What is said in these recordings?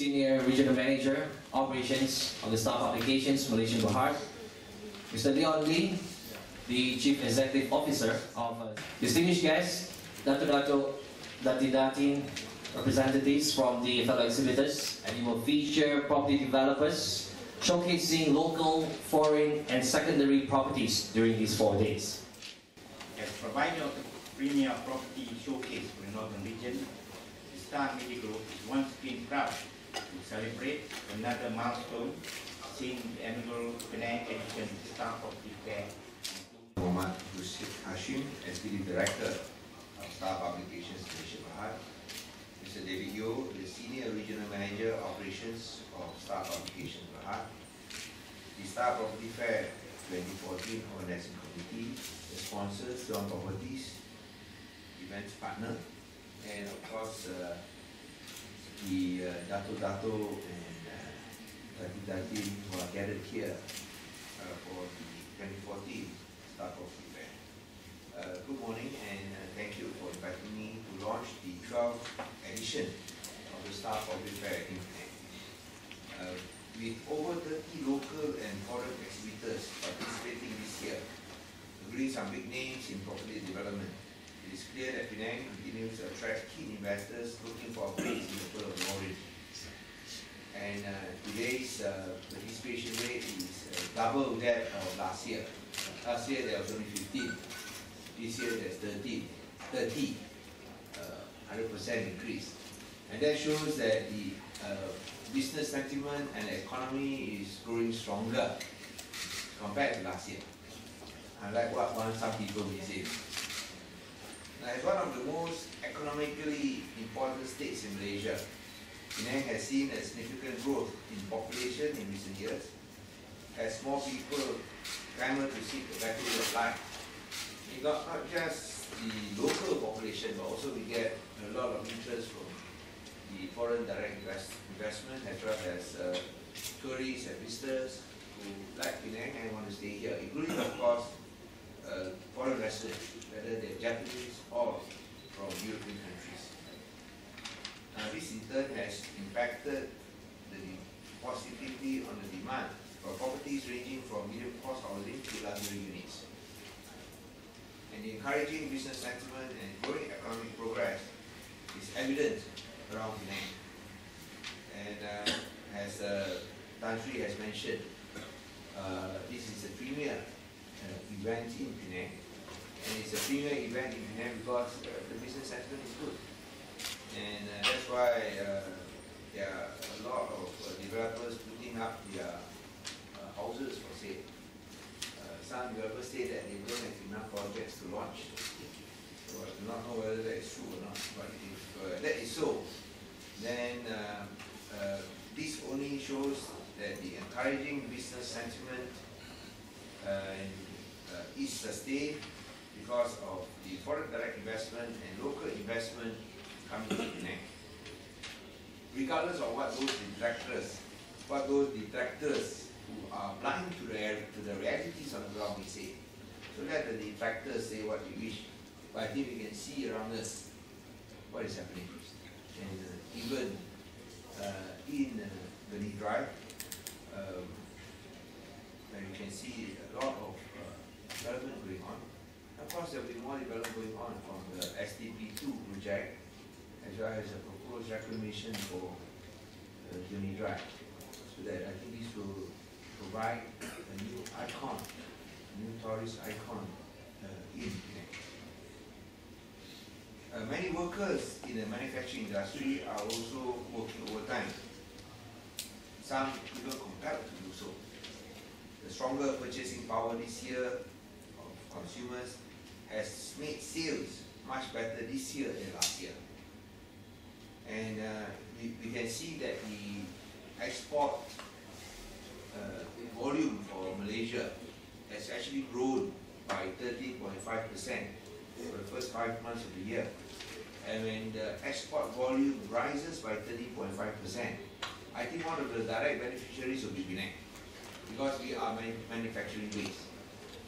Senior Regional Manager, Operations of the Staff Applications, Malaysian Berhad. Mr. Leon Lee, the Chief Executive Officer of distinguished guests, Datin representatives from the fellow exhibitors, and you will feature property developers showcasing local, foreign, and secondary properties during these 4 days. As provider of the premier property showcase for the Northern region, the Star Media Group is once again proud to celebrate another milestone seeing the annual Penang Edition Star Property Fair. Muhammad Yusuf Hashim, Executive Director of Staff Applications Malaysia Berhad. Mr. David Yeo, the Senior Regional Manager Operations of Staff Applications Berhad. The Star Property Fair 2014 Organizing Committee, the sponsors, John Properties, events partner, and of course the Dato and Dati who are gathered here for the 2014 Star Property Fair. Good morning, and thank you for inviting me to launch the 12th edition of the Star Property Fair in Penang. With over 30 local and foreign exhibitors participating this year, including some big names in property development, it is clear that Penang continues to attract keen investors looking for a place in the Pearl of Orient. And today's participation rate is double that of last year. Last year there was only 15. This year there's 30, 100% increase. And that shows that the business sentiment and the economy is growing stronger compared to last year, unlike what some people may say. Now, as one of the most economically important states in Malaysia, Penang has seen a significant growth in population in recent years, as more people clamor to seek a better way of life. We got not just the local population, but also we get a lot of interest from the foreign direct investment, as well as tourists and visitors who like Penang and want to stay here, including, of course, foreign residents, whether they're Japanese or from European countries. This in turn has impacted positively on the demand for properties ranging from medium cost housing to luxury units. And the encouraging business sentiment and growing economic progress is evident around Penang. And as Tan Sri has mentioned, this is a premier event in Penang. And it's a premier event in Penang because the business sentiment is good. And that's why there are a lot of developers putting up their houses for sale. Some developers say that they don't have enough projects to launch. So I do not know whether that is true or not. But if that is so, then this only shows that the encouraging business sentiment is sustained because of the foreign direct investment and local investment coming to Penang. Regardless of what those detractors who are blind to the realities on the ground may say. So let the detractors say what they wish, but I think we can see around us what is happening. And even in Beni Drive, where you can see a lot of development going on. Of course, there will be more development going on from the STP2 project, as well as a proposed reclamation for Beni Drive. So that I think this will provide a new icon, a new tourist icon in Penang. Many workers in the manufacturing industry are also working overtime. Some even compelled to do so. The stronger purchasing power this year of consumers has made sales much better this year than last year. And we can see that the export volume for Malaysia has actually grown by 13.5% for the first 5 months of the year. And when the export volume rises by 13.5%, I think one of the direct beneficiaries will be Penang, because we are manufacturing based.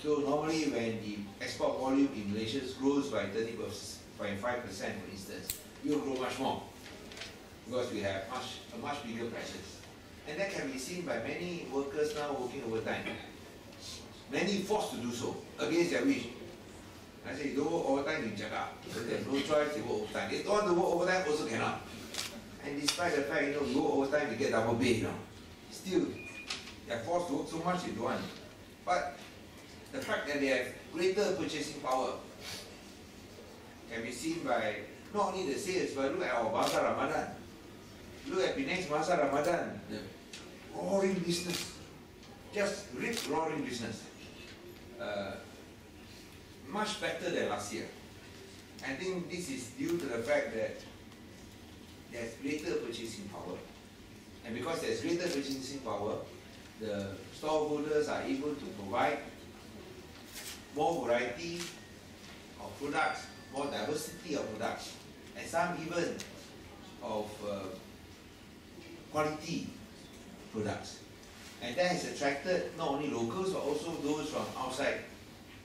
So normally when the export volume in Malaysia grows by 30.5%, for instance, we will grow much more. because we have a much bigger presence. And that can be seen by many workers now working overtime. Many forced to do so, against their wish. I say, you don't work overtime, you check out. So they have no choice, they work overtime. They don't want to work overtime, also cannot. And despite the fact, you work overtime, you get double pay, Still, they are forced to work so much, they don't want. But the fact that they have greater purchasing power can be seen by not only the sales, but look at our Bazaar Ramadan. Look at Penang's Bazaar Ramadan, the roaring business. Just rip-roaring business. Much better than last year. I think this is due to the fact that there's greater purchasing power. And because there's greater purchasing power, the storeholders are able to provide more variety of products, more diversity of products, and some even of quality products. And that has attracted not only locals but also those from outside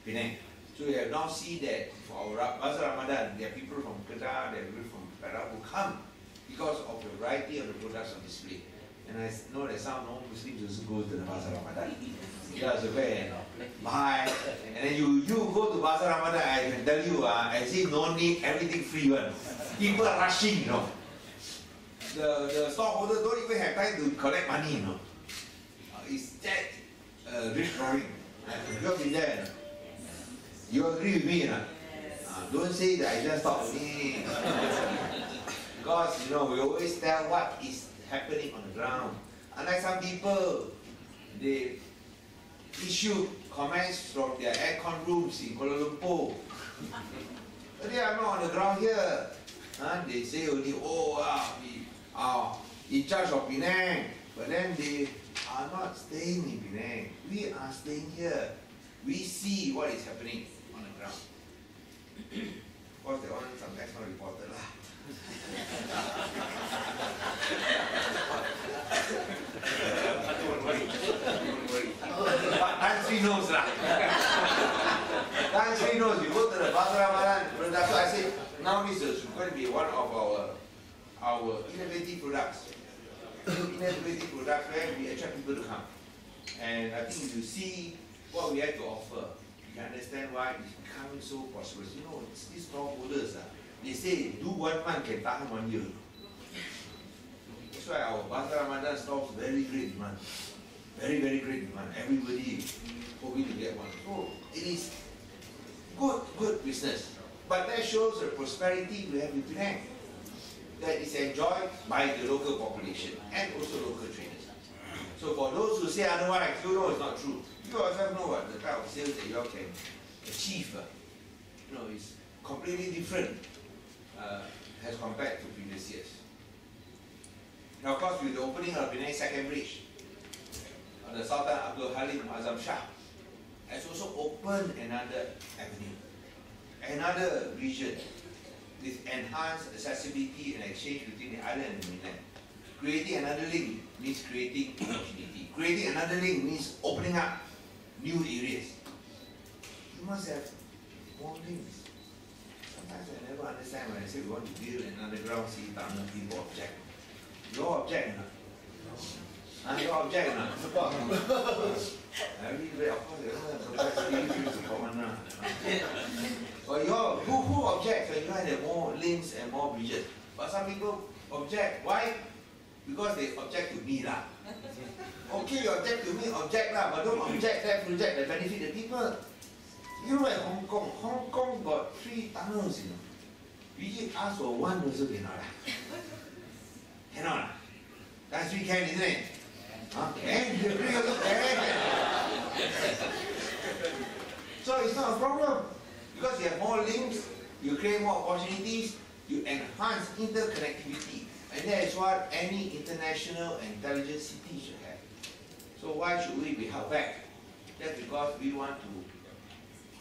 Penang. So we have now seen that for our Bazaar Ramadan, there are people from Kedah, there are people from Perak who come because of the variety of the products on display. And I know that some non-Muslims also go to the Bazaar Ramadan. Yeah, so go and buy. And then you go to Bazaar Ramadan, I can tell you, I see no need, everything free one. People are rushing, The stockholder don't even have time to collect money, It's that rich-roaring. You'll be there, You agree with me, Don't say that I just talk only. Because, we always tell what is happening on the ground. Unlike some people, they issue comments from their aircon rooms in Kuala Lumpur. They are not on the ground here. They say only, we are in charge of Penang. But then they are not staying in Penang. We are staying here. We see what is happening on the ground. Of course, that one sometimes not reported. Don't worry. But Tan Sri knows. Tan Sri knows. You go to the Bazaar Ramadan, that's why I say now this is going to be one of our innovative products. Innovative products where we attract people to come. And I think if you see what we have to offer, you can understand why it's becoming so prosperous. These stockholders, they say do 1 month can tahan 1 year. That's why our Bazaar Ramadan stocks very great demand. Very, very great demand. Everybody hoping to get one. So it is good business. But that shows the prosperity we have in Penang. That is enjoyed by the local population and also local traders. So for those who say otherwise, you know it's not true. You yourself know what the type of sales that you all can achieve. It's completely different as compared to previous years. Now, of course, with the opening of Penang Second Bridge, the Sultan Abdul Halim Azam Shah has also opened another avenue, another region with enhanced accessibility and exchange between the island and the mainland. Creating another link means creating opportunity. Creating another link means opening up new areas. You must have more links. Sometimes I never understand when I say we want to build an underground sea tunnel, people object. Your object, your object, I really read, of course, who objects when you have more links and more bridges? But some people object. Why? Because they object to me lah. Okay, you object to me, object lah, but don't object that project that benefit the people. You know at Hong Kong got 3 tunnels, We just ask for 1 also cannot lah. Cannot. That's we can, isn't it? And you agree also can. So it's not a problem. Because you have more links, you create more opportunities, you enhance interconnectivity. And that is what any international and intelligent city should have. So why should we be held back? That's because we want to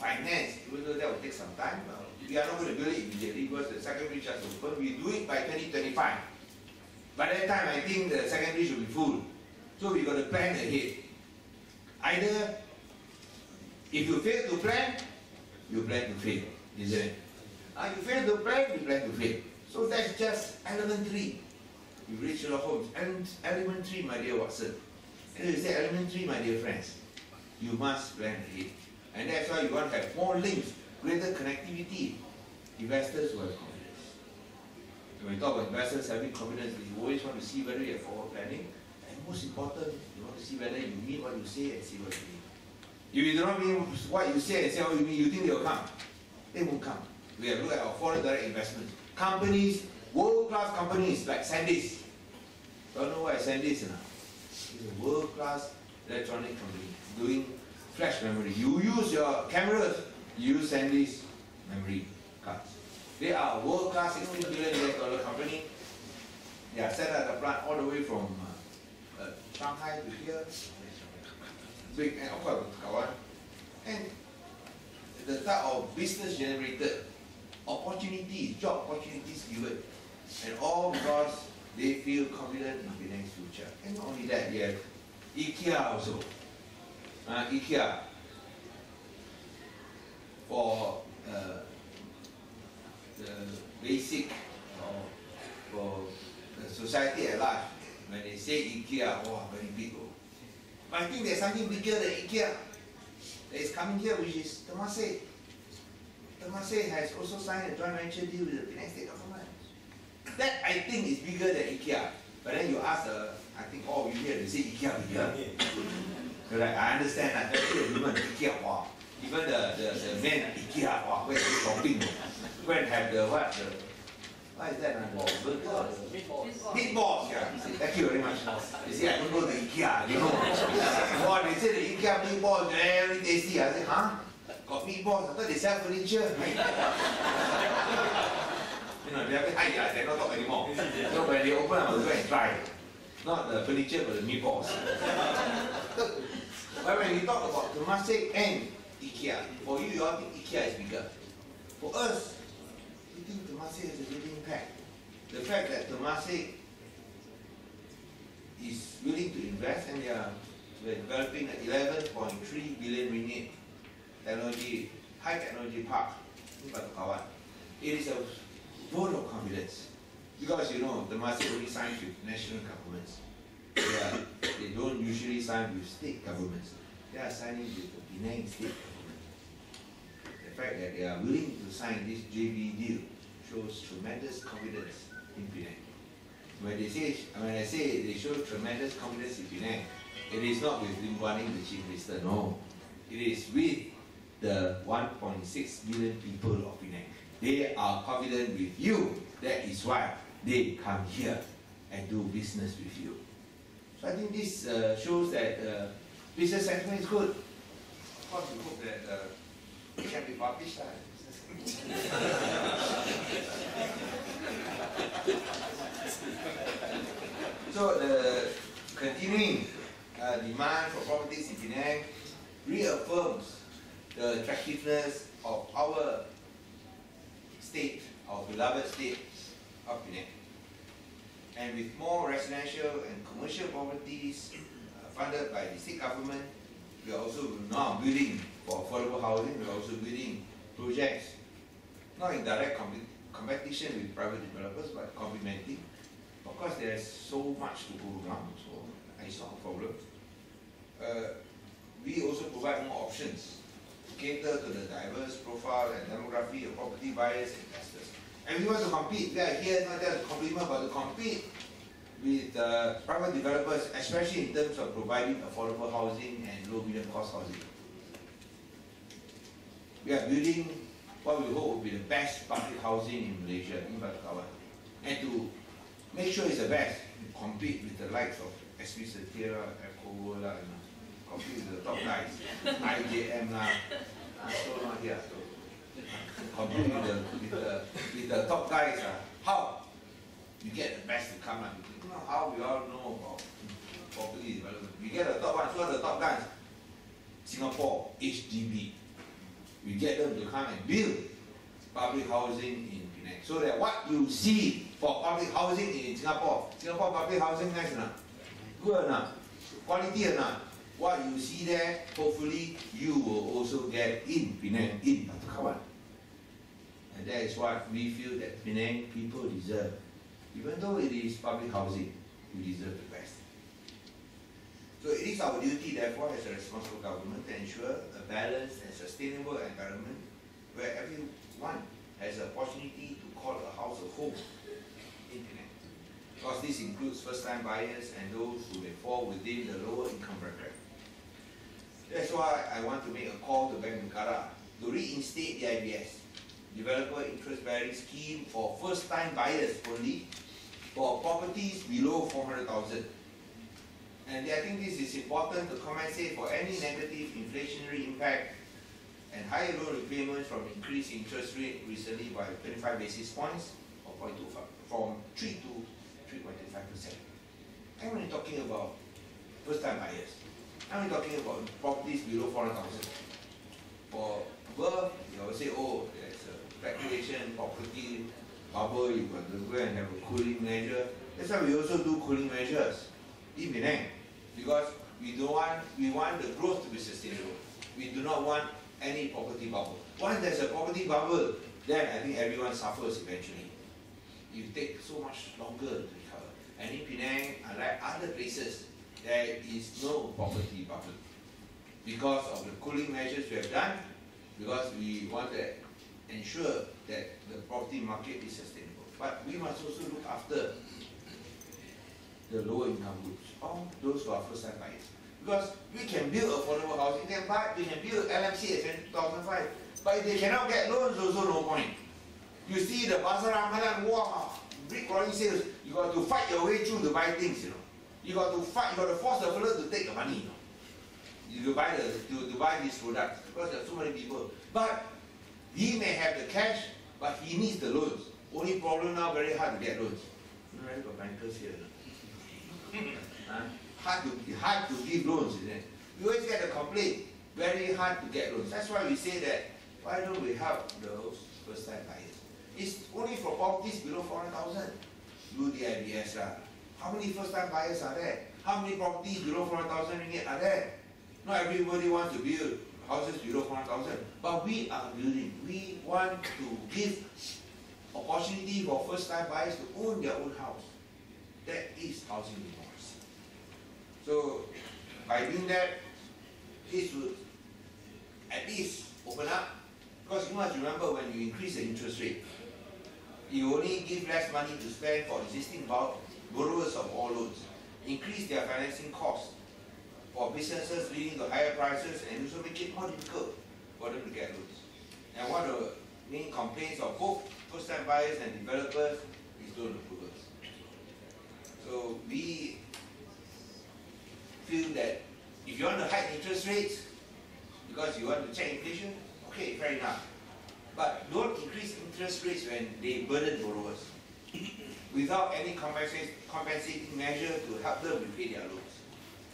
finance, even though that will take some time. We are not going to build it immediately because the second bridge has opened. We do it by 2025. By that time, I think the second bridge will be full. So we got to plan ahead. Either, if you fail to plan, you plan to fail, isn't it? You fail to plan, you plan to fail. So that's just elementary. You read Sherlock Holmes, elementary, my dear Watson. And you say elementary, my dear friends. You must plan ahead. And that's why you want to have more links, greater connectivity. Investors will have confidence. When we talk about investors having confidence, you always want to see whether you have forward planning. And most important, you want to see whether you mean what you say and say what you mean. If you do not mean what you say and say what you mean, you think they will come. They won't come. We have looked at our foreign direct investments. Companies, world-class companies like SanDisk. Don't know what SanDisk is now. It's a world-class electronic company doing flash memory. You use your cameras, you use SanDisk memory cards. They are a world-class $16 billion company. They are set at a plant all the way from Shanghai to here. Big, and of course, Taiwan. And the type of business generated, opportunities, job opportunities given, and all because they feel confident in Penang's future. And not only that, you have IKEA also. IKEA for the basic for the society at large. When they say IKEA, wow, very big. But I think there's something bigger than IKEA that is coming here, which is Temasek. Temasek has also signed a joint venture deal with the Penang State Government. That I think is bigger than IKEA. But then you ask I think all you hear, they say IKEA bigger. So like, I understand that the women IKEA, wow. Even the men at IKEA, wow, where they shopping. Go and have what is that? Meatballs, yeah. Thank you very much. You see, I don't go to IKEA, you know. Wow, they say the IKEA meatballs very tasty. I said, huh? Got meatballs? I thought they sell furniture. You know, they're not talk anymore. So when they open, I will go and try. Not the furniture, but the meatballs. But when we talk about Temasek and IKEA, for you, you all think IKEA is bigger. For us, we think Temasek has a big impact. The fact that Temasek is willing to invest, and we're developing an 11.3 billion ringgit technology, high technology park in Batu Kawan. It is a vote of confidence. Because you know, Temasek only signs with national governments. They don't usually sign with state governments. They are signing with the Penang state government. The fact that they are willing to sign this JV deal shows tremendous confidence in Penang. When I say they show tremendous confidence in Penang, it is not with Lim Guan Eng, the Chief Minister, no. It is with the 1.6 million people of Penang. They are confident with you. That is why they come here and do business with you. So I think this shows that business sentiment is good. Of course, we hope that it can be published. So the continuing demand for properties in Penang reaffirms the attractiveness of our state, our beloved state of Penang. And with more residential and commercial properties funded by the state government, we are also now building for affordable housing. We are also building projects, not in direct competition with private developers, but complementing. Of course, there is so much to go around, so it's not a problem. We also provide more options to cater to the diverse profile and demography of property buyers and investors. And we want to compete. We are here not just to complement, but to compete with private developers, especially in terms of providing affordable housing and low medium cost housing. We are building what we hope will be the best public housing in Malaysia, in Batu Kawan. And to make sure it's the best, to compete with the likes of SP Setia, Eco, compete with the top guys, IJM, so not here. So compete with the top guys. How you get the best to come up? You know how we all know about property development. We get the top one, so the top guys, Singapore, HDB. We get them to come and build public housing in Penang. So that what you see for public housing in Singapore public housing nice enough, good enough, quality enough. What you see there, hopefully you will also get in Penang, in Batu Kawan. And that is what we feel that Penang people deserve. Even though it is public housing, we deserve the best. So it is our duty, therefore, as a responsible government, to ensure a balanced and sustainable environment where everyone has the opportunity to call a house a home in Penang. Because this includes first-time buyers and those who may fall within the lower income bracket. That's why I want to make a call to Bank Negara to reinstate the IBS, Developer Interest Bearing Scheme, for first-time buyers only for properties below 400,000. And I think this is important to compensate for any negative inflationary impact and higher loan repayments from increased interest rate recently by 25 basis points, or 0.25, from 3 to 3.25%. And when you're talking about first-time buyers, I'm talking about properties below 400,000. For above, you always say, oh, there's a speculation, property bubble, you've got to go and have a cooling measure. That's why we also do cooling measures in Penang, because we want the growth to be sustainable. We do not want any property bubble. Once there's a property bubble, then I think everyone suffers eventually. You take so much longer to recover. And in Penang, unlike other places, there is no property bubble because of the cooling measures we have done, because we want to ensure that the property market is sustainable. But we must also look after the lower income groups, or those who are first time buyers. Because we can build affordable housing, we can build LMC at 2005, but if they cannot get loans, also no point. You see the Pasar Ramadan, wow, brick rolling sales, you got to fight your way through to buy things, you know. You got to fight, you got to force the fellow to take the money, you know. To buy these products, because there are so many people. But he may have the cash, but he needs the loans. Only problem now, very hard to get loans. You know, got bankers here. Hard to give loans, isn't it? We always get a complaint, very hard to get loans. That's why we say that, why don't we help those first time buyers? It's only for properties below 400,000. Do the IBS. How many first time buyers are there? How many properties below 400,000 ringgit are there? Not everybody wants to build houses below 400,000, but we are building. We want to give opportunity for first time buyers to own their own house. That is housing democracy. So by doing that, this would at least open up, because you must remember, when you increase the interest rate, you only give less money to spend for existing borrowers of all loans, increase their financing costs for businesses, leading to higher prices, and also make it more difficult for them to get loans. And one of the main complaints of both first-time buyers and developers is loan approvals. So we feel that if you want to hike interest rates because you want to check inflation, okay, fair enough. But don't increase interest rates when they burden borrowers without any compensating measure to help them repay their loans.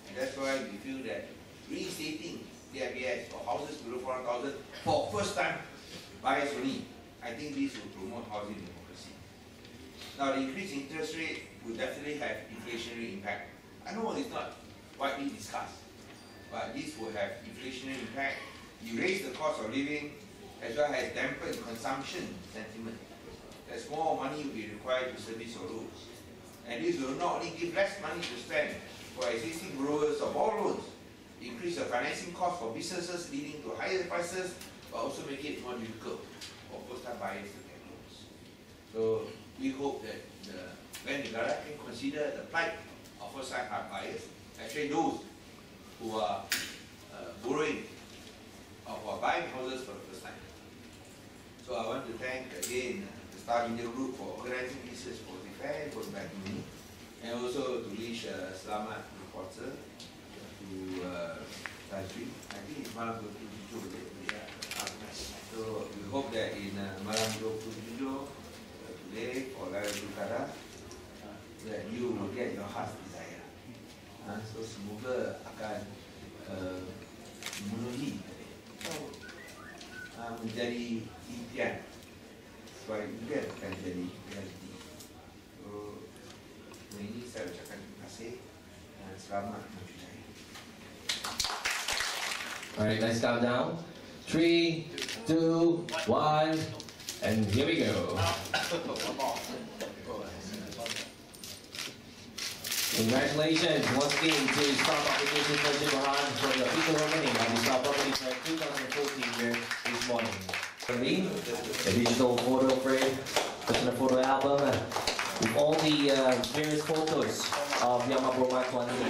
And that's why we feel that reinstating the IBS for houses below 400,000 for first-time buyers only, I think this will promote housing democracy. Now, the increased interest rate will definitely have inflationary impact. I know it's not widely discussed, but this will have inflationary impact. You raise the cost of living, as well as dampen consumption sentiment. As more money will be required to service your loans. And this will not only give less money to spend for existing borrowers of all loans, increase the financing cost for businesses leading to higher prices, but also make it more difficult for first-time buyers to get loans. So we hope that the Bank Negara can consider the plight of first-time buyers, especially those who are borrowing or who are buying houses for the first time. So I want to thank again the Star Media Group for organizing this sportive fair for back to me, and also to wish selamat reporter to Tajri. I think it's malam 27. So we hope that in malam 27 today for Layar Zulkada, that you will get your heart's desire. So semoga akan memenuhi, menjadi impian supaya impian akan jadi realiti. So ini saya ucapkan terima kasih dan selamat menjadi. Alright, let's count down. 3, 2, 1, and here we go. Congratulations once again to Star Publications Malaysia Berhad for the official opening of the Star Property Fair 2014 here this morning. A digital photo frame, personal photo album with all the various photos of Yama Broma Tuan Ini.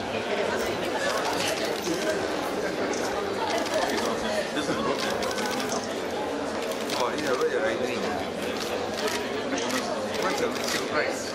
Oh, these are really right. What's the price?